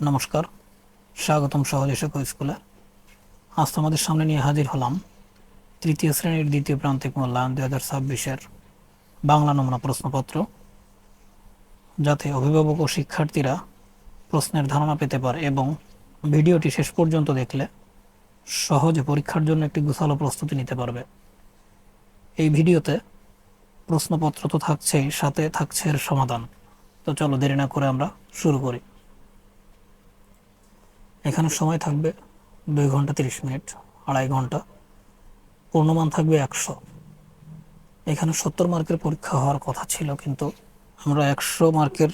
নমস্কার, স্বাগতম সহজ শিক্ষক স্কুলে। আজ তোমাদের সামনে নিয়ে হাজির হলাম তৃতীয় শ্রেণীর দ্বিতীয় প্রান্তিক মূল্যায়ন 2026-এর বাংলা নমুনা প্রশ্নপত্র, যাতে অভিভাবক ও শিক্ষার্থীরা প্রশ্নের ধারণা পেতে পারে এবং ভিডিওটি শেষ পর্যন্ত দেখলে সহজে পরীক্ষার জন্য একটি গোছালো প্রস্তুতি নিতে পারবে। এই ভিডিওতে প্রশ্নপত্র তো থাকছেই, সাথে থাকছে এর সমাধান। তো চলো দেরি না করে আমরা শুরু করি। এখানে সময় থাকবে 2 ঘন্টা 30 মিনিট, 2.5 ঘন্টা। পূর্ণমান থাকবে 100। এখানে 70 মার্কের পরীক্ষা হওয়ার কথা ছিল, কিন্তু আমরা 100 মার্কের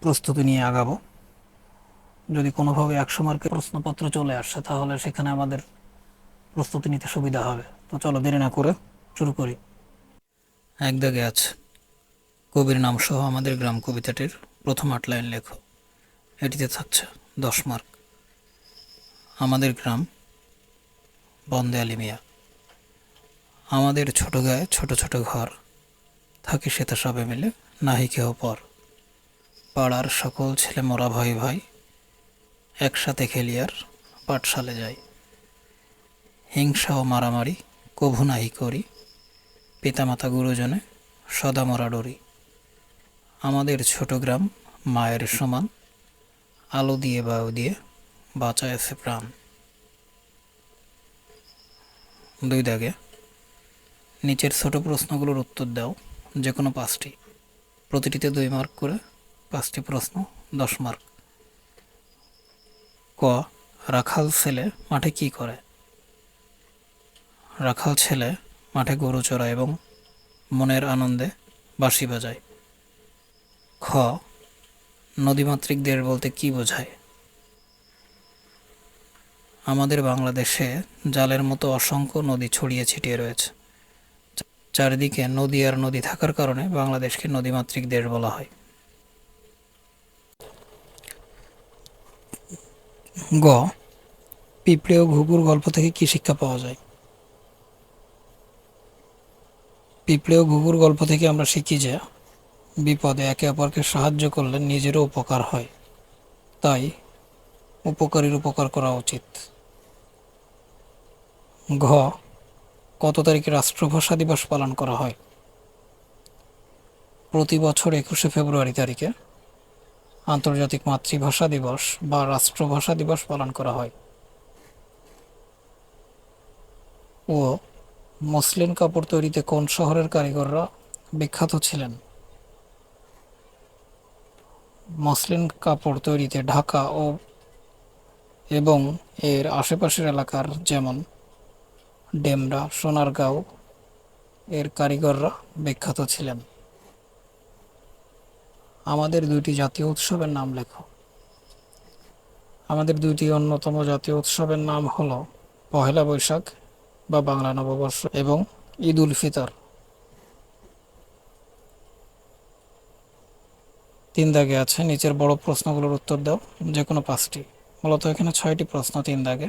প্রস্তুতি নিয়ে আগাবো। যদি কোনোভাবে 100 মার্কের প্রশ্নপত্র চলে আসে, তাহলে সেখানে আমাদের প্রস্তুতি নিতে সুবিধা হবে। তো চলো দেরি না করে শুরু করি। এক দাগে আছে কবির নাম সহ আমাদের গ্রাম কবিতাটির প্রথম 8 লাইন লেখো। এটিতে থাকছে 10 মার্ক। আমাদের গ্রাম বন্দে আলী মিয়া। আমাদের ছোট গায়ে ছোট ছোট ঘর, থাকি সেতা সবে মিলে নাহি কেহ পর। পাড়ার সকল ছেলে মোরা ভাই ভাই, একসাথে খেলি আর পাঠশালে যাই। হিংসা ও মারামারি কভু নাহি করি, পিতামাতা গুরুজনে সদা মোরা ডরি। আমাদের ছোট গ্রাম মায়ের সমান, আলো দিয়ে বায়ু দিয়ে বাঁচায়েছে প্রাণ। 2 দাগে নিচের ছোট প্রশ্নগুলোর উত্তর দাও, যে কোনো 5টি। প্রতিটিতে 2 মার্ক করে, 5টি প্রশ্ন 10 মার্ক। ক, রাখাল ছেলে মাঠে কি করে? রাখাল ছেলে মাঠে গরু চড়ায় এবং মনের আনন্দে বাঁশি বাজায়। খ, নদীমাতৃক দেশ বলতে কি বোঝায়? আমাদের বাংলাদেশে জালের মতো অসংখ্য নদী ছড়িয়ে ছিটিয়ে রয়েছে। চারিদিকে নদী আর নদী থাকার কারণে বাংলাদেশকে নদীমাতৃক দেশ বলা হয়। গ, পিঁপড়ে ও ঘুঘুর গল্প থেকে কি শিক্ষা পাওয়া যায়? পিঁপড়ে ও ঘুঘুর গল্প থেকে আমরা শিখি যে বিপদে একে অপরকে সাহায্য করলে নিজেরও উপকার হয়, তাই উপকারীর উপকার করা উচিত। ঘ, কত তারিখে রাষ্ট্রভাষা দিবস পালন করা হয়? প্রতি বছর 21শে ফেব্রুয়ারি তারিখে আন্তর্জাতিক মাতৃভাষা দিবস বা রাষ্ট্রভাষা দিবস পালন করা হয়। ও, মসলিন কাপড় তৈরিতে কোন শহরের কারিগররা বিখ্যাত ছিলেন? মসলিন কাপড় তৈরিতে ঢাকা এবং এর আশেপাশের এলাকার যেমন ডেমরা, সোনারগাঁও এর কারিগররা বিখ্যাত ছিলেন। আমাদের 2টি জাতীয় উৎসবের নাম লেখো। আমাদের 2টি অন্যতম জাতীয় উৎসবের নাম হলো পহেলা বৈশাখ বা বাংলা নববর্ষ এবং ঈদ উল ফিতর। 3 দাগে আছে নিচের বড় প্রশ্নগুলোর উত্তর দাও, যে কোনো 5টি। মূলত এখানে 6টি প্রশ্ন 3 দাগে,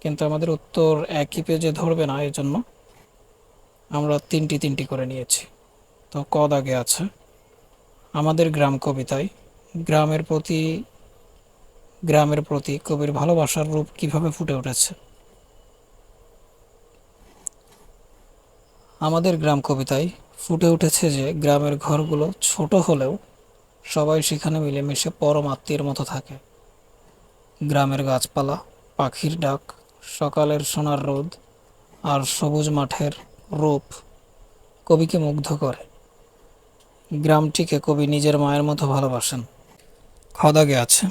কিন্তু আমাদের উত্তর একই পেজে ধরবে না, এর জন্য আমরা 3টি করে নিয়েছি। তো ক দাগে আছে আমাদের গ্রাম কবিতায় গ্রামের প্রতি কবির ভালোবাসার রূপ কিভাবে ফুটে উঠেছে? আমাদের গ্রাম কবিতায় ফুটে উঠেছে যে গ্রামের ঘরগুলো ছোট হলেও সবাই সেখানে মিলেমিশে পরম আত্মীয়ের মতো থাকে। গ্রামের গাছপালা, পাখির ডাক, সকালের সোনার রোদ আর সবুজ মাঠের রূপ কবিকে মুগ্ধ করে। গ্রামটিকে কবি নিজের মায়ের মতো ভালোবাসেন। খ দাগে আছে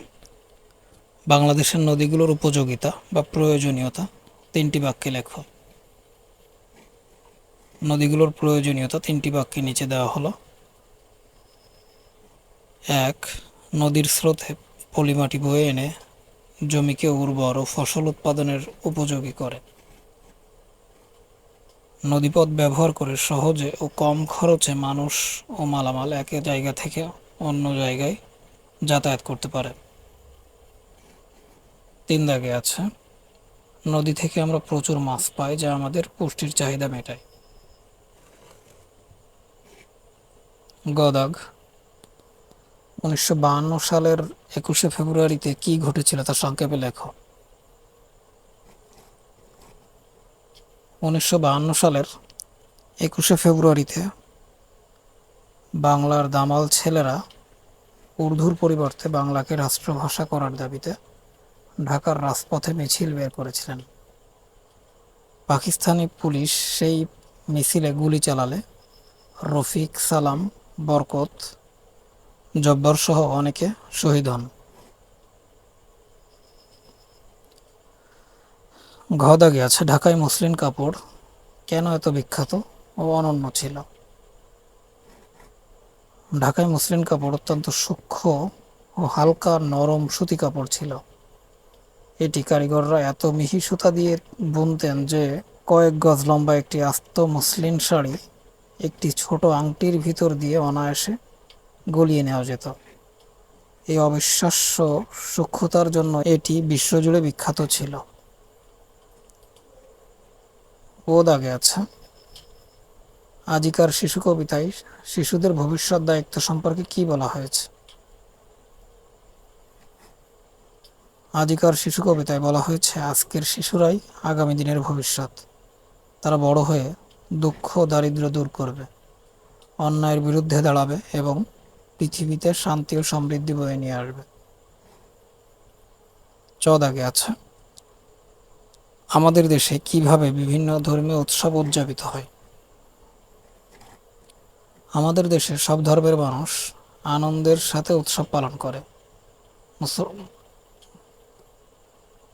বাংলাদেশের নদীগুলোর উপযোগিতা বা প্রয়োজনীয়তা 3টি বাক্যে লেখো। নদীগুলোর প্রয়োজনীয়তা 3টি বাক্যে নিচে দেওয়া হলো। 1, নদীর স্রোতে পলিমাটি বয়ে এনে জমিকে উর্বর ও ফসল উৎপাদনের উপযোগী করে। নদীপথ ব্যবহার করে সহজে ও কম খরচে মানুষ ও মালামাল এক জায়গা থেকে অন্য জায়গায় যাতায়াত করতে পারে। 3 দাগে আছে নদী থেকে আমরা প্রচুর মাছ পাই, যা আমাদের পুষ্টির চাহিদা মেটায়। গ দাগ, 1952 সালের 21শে ফেব্রুয়ারিতে কি ঘটেছিল তা সংক্ষেপে লেখো। 1952 সালের 21শে ফেব্রুয়ারিতে বাংলার দামাল ছেলেরা উর্দুর পরিবর্তে বাংলাকে রাষ্ট্রভাষা করার দাবিতে ঢাকার রাজপথে মিছিল বের করেছিলেন। পাকিস্তানি পুলিশ সেই মিছিলে গুলি চালালে রফিক, সালাম, বরকত, জব্বার সহ অনেকে শহীদ হন। ঘ দাগে আছে ঢাকায় মসলিন কাপড় কেন এত বিখ্যাত ও অনন্য ছিল। ঢাকায় মসলিন কাপড় অত্যন্ত সূক্ষ্ম ও হালকা নরম সুতি কাপড় ছিল। এটি কারিগররা এত মিহি সুতা দিয়ে বুনতেন যে কয়েক গজ লম্বা একটি আস্ত মসলিন শাড়ি একটি ছোট আংটির ভিতর দিয়ে অনায়াসে গলিয়ে নেওয়া যেত। এই অবিশ্বাস্য সূক্ষ্মতার জন্য এটি বিশ্বজুড়ে বিখ্যাত ছিল। ও দাগে আছে আজিকার শিশু কবিতায় শিশুদের ভবিষ্যৎ দায়িত্ব সম্পর্কে কি বলা হয়েছে। আজিকার শিশু কবিতায় বলা হয়েছে আজকের শিশুরাই আগামী দিনের ভবিষ্যৎ। তারা বড় হয়ে দুঃখ দারিদ্র্য দূর করবে, অন্যায়ের বিরুদ্ধে দাঁড়াবে এবং পৃথিবীতে শান্তি ও সমৃদ্ধি বয়ে নিয়ে আসবে। চ দাগে আছে আমাদের দেশে কিভাবে বিভিন্ন ধর্মীয় উৎসব উদযাপিত হয়। আমাদের দেশে সব ধর্মের মানুষ আনন্দের সাথে উৎসব পালন করে।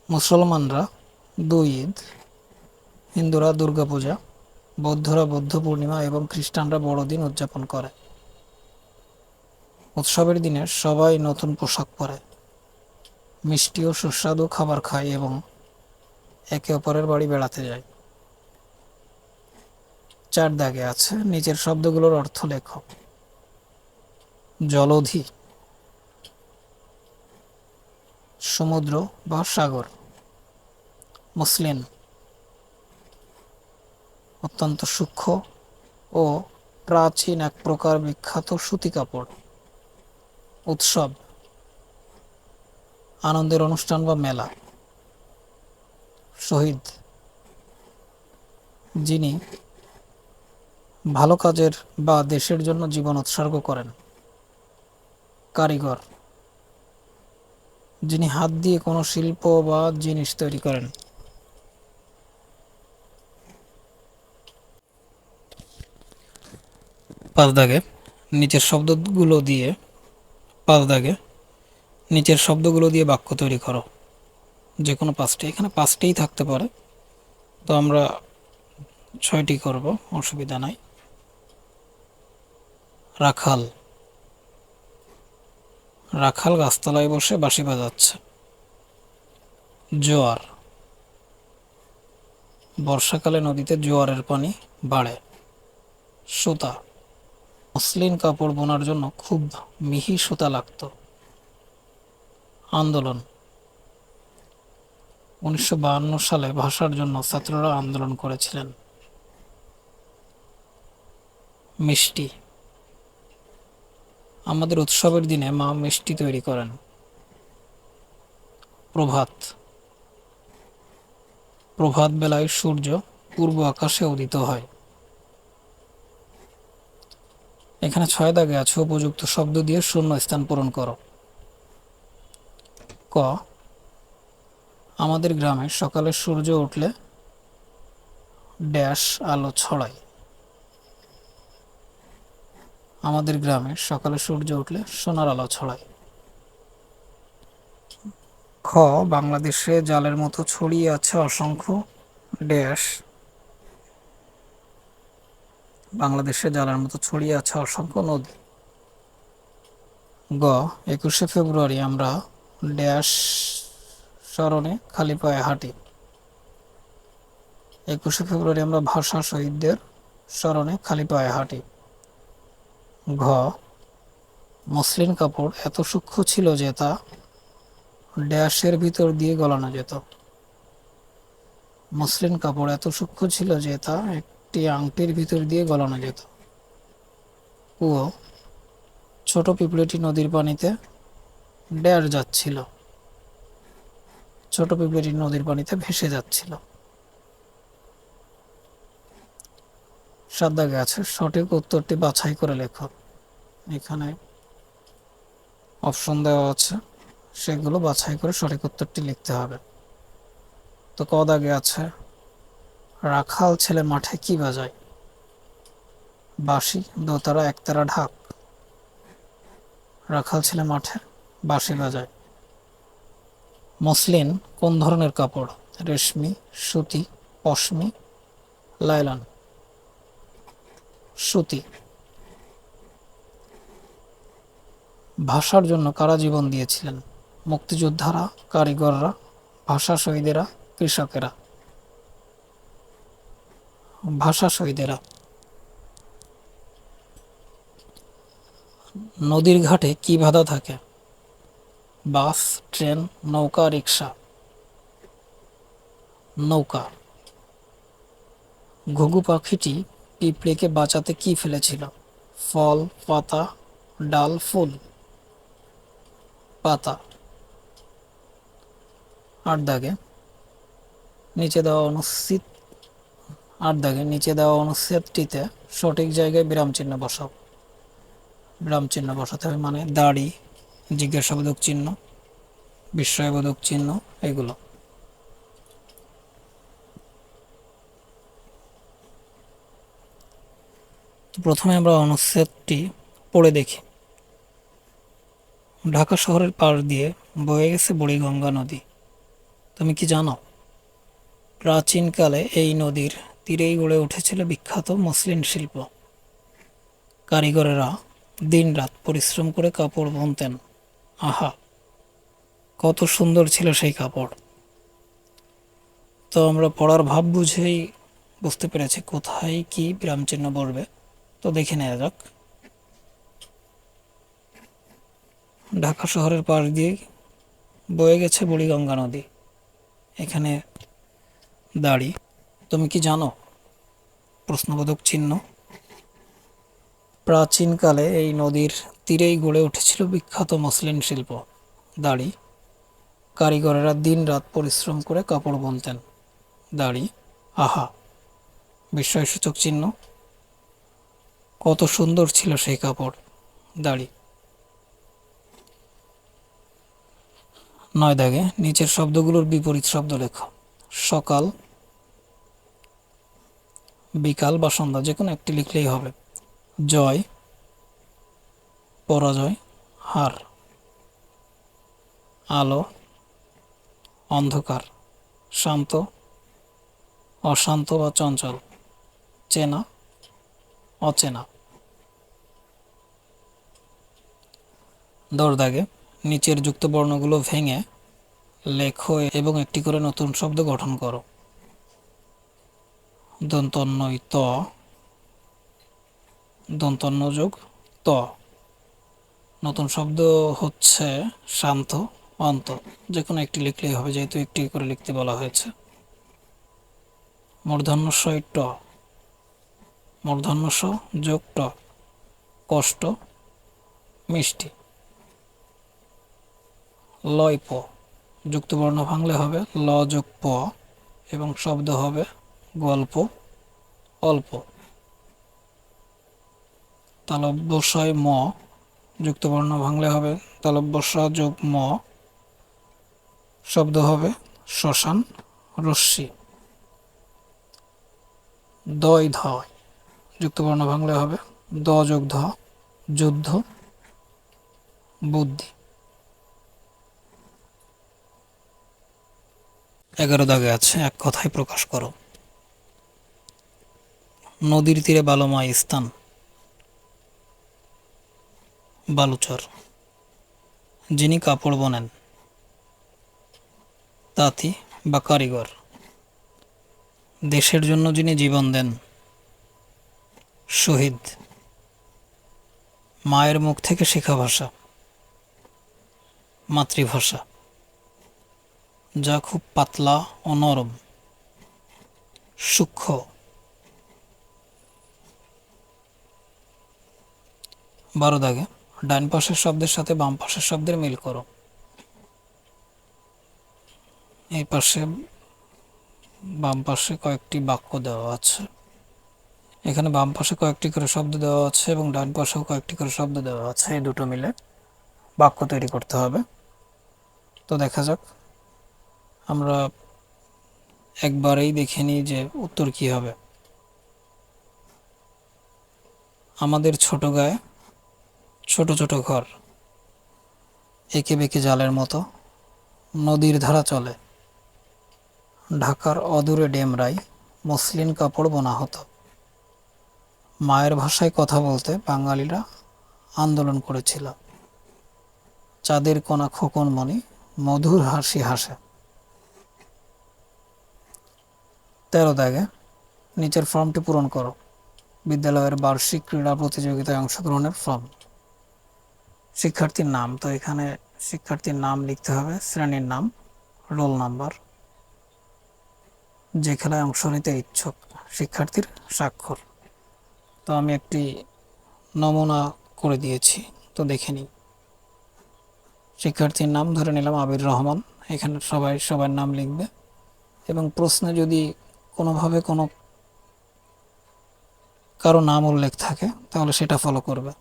মুসলমানরা 2 ঈদ, হিন্দুরা দুর্গাপূজা, বৌদ্ধরা বৌদ্ধ পূর্ণিমা এবং খ্রিস্টানরা বড়দিন উদযাপন করে। উৎসবের দিনে সবাই নতুন পোশাক পরে, মিষ্টি ও সুস্বাদু খাবার খায় এবং একে অপরের বাড়ি বেড়াতে যায়। 4 দাগে আছে নিচের শব্দগুলোর অর্থ লেখো। জলধি, সমুদ্র বা সাগর। মসলিন, অত্যন্ত সূক্ষ্ম ও প্রাচীন এক প্রকার বিখ্যাত সুতি কাপড়। উৎসব, আনন্দের অনুষ্ঠান বা মেলা। শহীদ, যিনি ভালো কাজের বা দেশের জন্য জীবন উৎসর্গ করেন। কারিগর, যিনি হাত দিয়ে কোনো শিল্প বা জিনিস তৈরি করেন। 5 দাগে নিচের শব্দগুলো দিয়ে 5 দাগে নিচের শব্দগুলো দিয়ে বাক্য তৈরি করো, যে কোনো 5টি। এখানে 5টিই থাকতে পারে, তো আমরা 6টি করব, অসুবিধা নাই। রাখাল, রাখাল গাছতলায় বসে বাঁশি বাজাচ্ছে। জোয়ার, বর্ষাকালে নদীতে জোয়ারের পানি বাড়ে। সুতা, মসলিন কাপড় বোনার জন্য খুব মিহি সুতা লাগতো। আন্দোলন, 1952 সালে ভাষার জন্য ছাত্ররা আন্দোলন করেছিলেন। মিষ্টি, আমাদের উৎসবের দিনে মা মিষ্টি তৈরি করেন। প্রভাত, প্রভাত বেলায় সূর্য পূর্ব আকাশে উদিত হয়। এখানে 6 দাগে আছে উপযুক্ত শব্দ দিয়ে শূন্য স্থান পূরণ করো। ক, আমাদের গ্রামে সকালে সূর্য উঠলে ড্যাশ আলো ছড়ায়। আমাদের গ্রামে সকালে সূর্য উঠলে সোনার আলো ছড়ায়। খ, বাংলাদেশে জালের মতো ছড়িয়ে আছে অসংখ্য ড্যাশ। বাংলাদেশে জালের মতো ছড়িয়ে আছে অসংখ্য নদী। গ, 21শে ফেব্রুয়ারি আমরা ড্যাশ স্মরণে খালি পায়ে হাঁটি। 21শে ফেব্রুয়ারি আমরা ভাষা শহীদদের স্মরণে খালি পায়ে হাঁটি। ঘ, মসলিন কাপড় এত সূক্ষ্ম ছিল যে তা ড্যাশের ভিতর দিয়ে গলানো যেত। মসলিন কাপড় এত সূক্ষ্ম ছিল যে তা একটি আংটির ভিতর দিয়ে গলানো যেত। ও, ছোট পিঁপড়েটি নদীর পানিতে ড্যাশ যাচ্ছিল। ছোট পিঁপড়েটি নদীর পানিতে ভেসে যাচ্ছিল। 7 দাগে আছে সঠিক উত্তরটি বাছাই করে লেখো। এখানে অপশন দেওয়া আছে, সেগুলো বাছাই করে সঠিক উত্তরটি লিখতে হবে। তো ক দাগে আছে রাখাল ছেলে মাঠে কি বাজায়? বাঁশি, দোতারা, একতারা, ঢাক। রাখাল ছেলে মাঠে বাঁশি বাজায়। মসলিন কোন ধরনের কাপড়? রেশমি, সুতি, পশমি, লাইলন। সুতি। ভাষার জন্য কারা জীবন দিয়েছিলেন? মুক্তিযোদ্ধারা, কারিগররা, ভাষা শহীদেরা, কৃষকেরা। ভাষা শহীদেরা। নদীর ঘাটে কি বাধা থাকে? বাস, ট্রেন, নৌকা, রিক্সা। নৌকা। ঘুঘু পাখিটি পিঁপড়েকে বাঁচাতে কি ফেলেছিল? ফল, পাতা, ডাল, ফুল। পাতা। 8 দাগে নিচে দেওয়া অনুচ্ছেদ 8 দাগে নিচে দেওয়া অনুচ্ছেদটিতে সঠিক জায়গায় বিরাম চিহ্ন বসাও। বিরাম চিহ্ন বসাতে হবে, মানে দাড়ি, জিজ্ঞাসাবোধক চিহ্ন, বিস্ময়বোধক চিহ্ন, এগুলো। তো প্রথমে আমরা অনুচ্ছেদটি পড়ে দেখি। ঢাকা শহরের পাশ দিয়ে বয়ে গেছে বুড়িগঙ্গা নদী। তুমি কি জানো প্রাচীনকালে এই নদীর তীরেই গড়ে উঠেছিল বিখ্যাত মসলিন শিল্প? কারিগরেরা দিনরাত পরিশ্রম করে কাপড় বুনতেন। আহা, কত সুন্দর ছিল সেই কাপড়! তো আমরা পড়ার ভাব বুঝেই বুঝতে পেরেছি কোথায় কি বিরাম চিহ্ন পড়বে। তো দেখে নেওয়া যাক। ঢাকা শহরের পাশ দিয়ে বয়ে গেছে বুড়িগঙ্গা নদী, এখানে দাড়ি। তুমি কি জানো প্রশ্নবোধক চিহ্ন। প্রাচীনকালে এই নদীর তীরেই গড়ে উঠেছিল বিখ্যাত মসলিন শিল্প। দাড়ি। কারিগরেরা দিন রাত পরিশ্রম করে কাপড় বুনতেন। দাড়ি। আহা, বিস্ময়সূচক চিহ্ন। কত সুন্দর ছিল সেই কাপড়। দাড়ি। 9 দাগে নিচের শব্দগুলোর বিপরীত শব্দ লেখো। সকাল, বিকাল বা সন্ধ্যা, যে কোনো একটি লিখলেই হবে। জয়, পরাজয়, হার। আলো, অন্ধকার, শান্ত, অশান্ত বা চঞ্চল, চেনা, অচেনা। 10 দাগে নিচের যুক্ত বর্ণগুলো ভেঙে লেখো এবং একটি করে নতুন শব্দ গঠন করো। দন্তন্য ত, দন্তন্য যোগ ত। নতুন শব্দ হচ্ছে শান্ত, অন্ত, যে কোনো একটি লিখলেই হবে যেহেতু একটি করে লিখতে বলা হয়েছে। মূর্ধন্য ষ ট, মূর্ধন্য ষ যোগ ট, কষ্ট, মিষ্টি। লয় প, যুক্ত বর্ণ ভাঙলে হবে ল যোগ প এবং শব্দ হবে গল্প, অল্প। তালব্য শয় ম, যুক্ত বর্ণ ভাঙলে হবে তালব্য স যোগ ম, শব্দ হবে শ্মশান, রশ্মি। দয় ধয়, যুক্ত বর্ণ ভাঙলে হবে দ যোগ ধ, যুদ্ধ, বুদ্ধি। 11 দাগে আছে এক কথায় প্রকাশ করো। নদীর তীরে বালুময় স্থান। বালুচর। যিনি কাপড় বোনেন। তাঁতি বা কারিগর। দেশের জন্য যিনি জীবন দেন। শহীদ। মায়ের মুখ থেকে শেখা ভাষা। মাতৃভাষা। যা খুব পাতলা ও নরম। সূক্ষ্ম। 12 দাগে ডান পাশের শব্দের সাথে বাম পাশের শব্দের মিল করো। এই পাশে বাম পাশে কয়েকটি বাক্য দেওয়া আছে। এখানে বাম পাশে কয়েকটি করে শব্দ দেওয়া আছে এবং ডান পাশেও কয়েকটি করে শব্দ দেওয়া আছে। এই দুটো মিলে বাক্য তৈরি করতে হবে। তো দেখা যাক, আমরা একবারেই দেখে নিই যে উত্তর কি হবে। আমাদের ছোট গায়ে ছোট ছোট ঘর, এঁকে বেঁকে জালের মতো নদীর ধারা চলে। ঢাকার অদূরে ডেমরায় মসলিন কাপড় বোনা হতো। মায়ের ভাষায় কথা বলতে বাঙালিরা আন্দোলন করেছিল। চাঁদের কোনা খোকন মণি মধুর হাসি হাসে। 13 দাগে নিচের ফর্মটি পূরণ করো। বিদ্যালয়ের বার্ষিক ক্রীড়া প্রতিযোগিতায় অংশগ্রহণের ফর্ম। শিক্ষার্থীর নাম, তো এখানে শিক্ষার্থীর নাম লিখতে হবে, শ্রেণীর নাম, রোল নাম্বার, যে খেলায় অংশ নিতে ইচ্ছুক, শিক্ষার্থীর স্বাক্ষর। তো আমি একটি নমুনা করে দিয়েছি, তো দেখে নিই। শিক্ষার্থীর নাম ধরে নিলাম আবির রহমান। এখানে সবাই সবার নাম লিখবে এবং প্রশ্নে যদি কোনোভাবে কোনো কারো নাম উল্লেখ থাকে তাহলে সেটা ফলো করবে।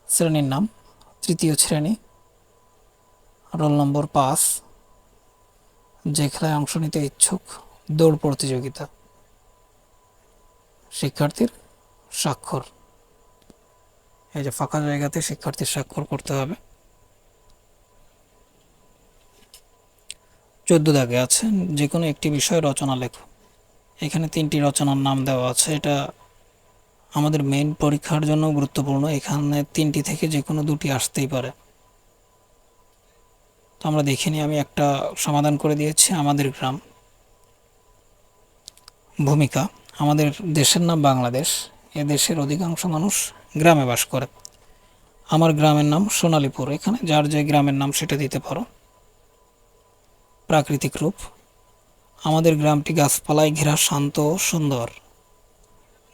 শ্রেণীর নাম তৃতীয় শ্রেণী, রোল নম্বর 5, যে খেলায় অংশ নিতে ইচ্ছুক, দৌড় প্রতিযোগিতা, শিক্ষার্থীর স্বাক্ষর। এই যে ফাঁকা জায়গাতে শিক্ষার্থীর স্বাক্ষর করতে হবে। 14 দাগে আছে যে কোনো একটি বিষয়ে রচনা লেখো। এখানে 3টি রচনার নাম দেওয়া আছে। এটা আমাদের মেইন পরীক্ষার জন্য গুরুত্বপূর্ণ। এখানে 3টি থেকে যে কোনো 2টি আসতেই পারে। তো আমরা দেখে নিই। আমি একটা সমাধান করে দিয়েছি। আমাদের গ্রাম। ভূমিকা, আমাদের দেশের নাম বাংলাদেশ। এ দেশের অধিকাংশ মানুষ গ্রামে বাস করে। আমার গ্রামের নাম সোনালীপুর। এখানে যার যে গ্রামের নাম সেটা দিতে পারো। প্রাকৃতিক রূপ, আমাদের গ্রামটি গাছপালায় ঘেরা, শান্ত ও সুন্দর।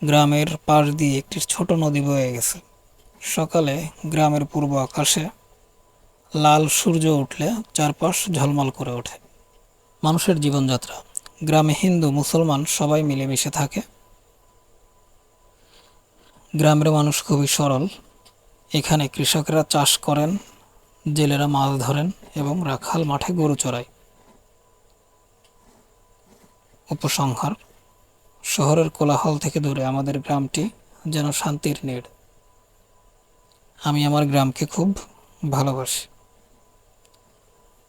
গ্রামের পাশ দিয়ে একটি ছোট নদী বয়ে গেছে। সকালে গ্রামের পূর্ব আকাশে লাল সূর্য উঠলে চারপাশ ঝলমল করে ওঠে। মানুষের জীবনযাত্রা, গ্রামে হিন্দু মুসলমান সবাই মিলেমিশে থাকে। গ্রামের মানুষ খুবই সরল। এখানে কৃষকরা চাষ করেন, জেলেরা মাছ ধরেন এবং রাখাল মাঠে গরু চড়ায়। উপসংহার, শহরের কোলাহল থেকে দূরে আমাদের গ্রামটি যেন শান্তির নীড়। আমি আমার গ্রামকে খুব ভালোবাসি।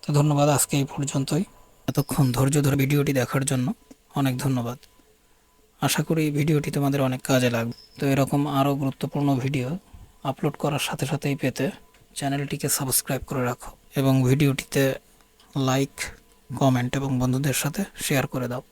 তো ধন্যবাদ, আজকে এই পর্যন্তই। এতক্ষণ ধৈর্য ধরে ভিডিওটি দেখার জন্য অনেক ধন্যবাদ। আশা করি ভিডিওটি তোমাদের অনেক কাজে লাগবে। তো এরকম আরও গুরুত্বপূর্ণ ভিডিও আপলোড করার সাথে সাথেই পেতে চ্যানেলটিকে সাবস্ক্রাইব করে রাখো এবং ভিডিওটিতে লাইক, কমেন্ট এবং বন্ধুদের সাথে শেয়ার করে দাও।